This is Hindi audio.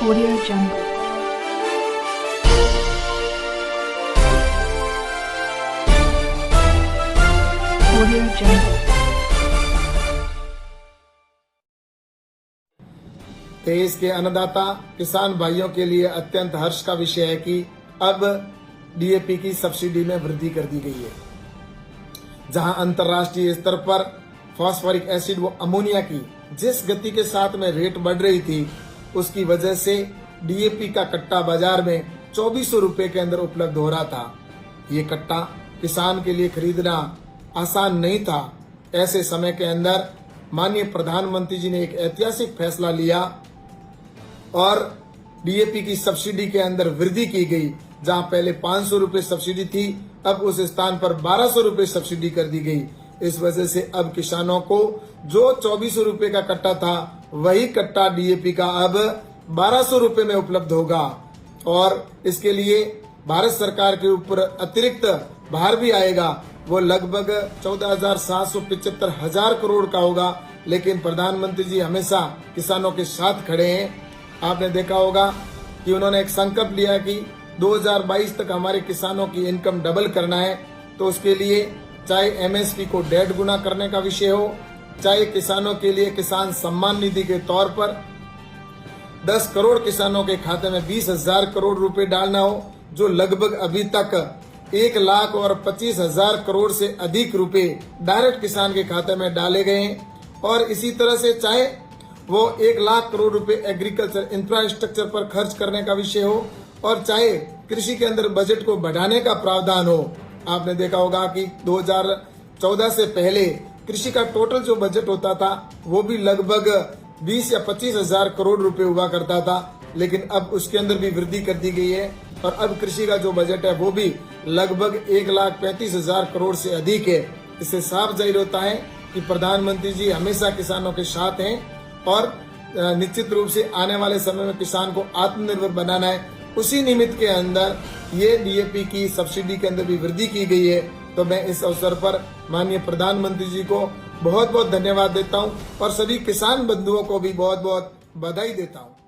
Audio Jungle. Audio Jungle. देश के अन्नदाता किसान भाइयों के लिए अत्यंत हर्ष का विषय है कि अब डीएपी की सब्सिडी में वृद्धि कर दी गई है। जहां अंतर्राष्ट्रीय स्तर पर फास्फोरिक एसिड व अमोनिया की जिस गति के साथ में रेट बढ़ रही थी, उसकी वजह से डीएपी का कट्टा बाजार में 2400 रुपए के अंदर उपलब्ध हो रहा था। ये कट्टा किसान के लिए खरीदना आसान नहीं था। ऐसे समय के अंदर माननीय प्रधानमंत्री जी ने एक ऐतिहासिक फैसला लिया और डीएपी की सब्सिडी के अंदर वृद्धि की गई। जहां पहले 500 रुपए सब्सिडी थी, अब उस स्थान पर 1200 रुपए सब्सिडी कर दी गई। इस वजह से अब किसानों को जो 2400 रुपए का कट्टा था, वही कट्टा डीएपी का अब 1200 रुपए में उपलब्ध होगा। और इसके लिए भारत सरकार के ऊपर अतिरिक्त भार भी आएगा। वो लगभग 14,775 करोड़ का होगा। लेकिन प्रधानमंत्री जी हमेशा किसानों के साथ खड़े हैं। आपने देखा होगा कि उन्होंने एक संकल्प लिया कि 2022 तक हमारे किसानों की इनकम डबल करना है। तो उसके लिए चाहे एमएसपी को 1.5 गुना करने का विषय हो, चाहे किसानों के लिए किसान सम्मान निधि के तौर पर 10 करोड़ किसानों के खाते में 20,000 करोड़ रुपए डालना हो, जो लगभग अभी तक 1,25,000 करोड़ से अधिक रुपए डायरेक्ट किसान के खाते में डाले गए हैं। और इसी तरह से चाहे वो 1,00,000 करोड़ रुपए एग्रीकल्चर इंफ्रास्ट्रक्चर पर खर्च करने का विषय हो, और चाहे कृषि के अंदर बजट को बढ़ाने का प्रावधान हो। आपने देखा होगा कि 2014 से पहले कृषि का टोटल जो बजट होता था, वो भी लगभग 20 या 25,000 करोड़ रुपए हुआ करता था। लेकिन अब उसके अंदर भी वृद्धि कर दी गई है और अब कृषि का जो बजट है वो भी लगभग 1,35,000 करोड़ से अधिक है। इससे साफ जाहिर होता है कि प्रधानमंत्री जी हमेशा किसानों के साथ हैं और निश्चित रूप से आने वाले समय में किसान को आत्मनिर्भर बनाना है। उसी निमित्त के अंदर ये डीएपी की सब्सिडी के अंदर भी वृद्धि की गई है। तो मैं इस अवसर पर माननीय प्रधानमंत्री जी को बहुत बहुत धन्यवाद देता हूं और सभी किसान बंधुओं को भी बहुत बहुत बधाई देता हूं।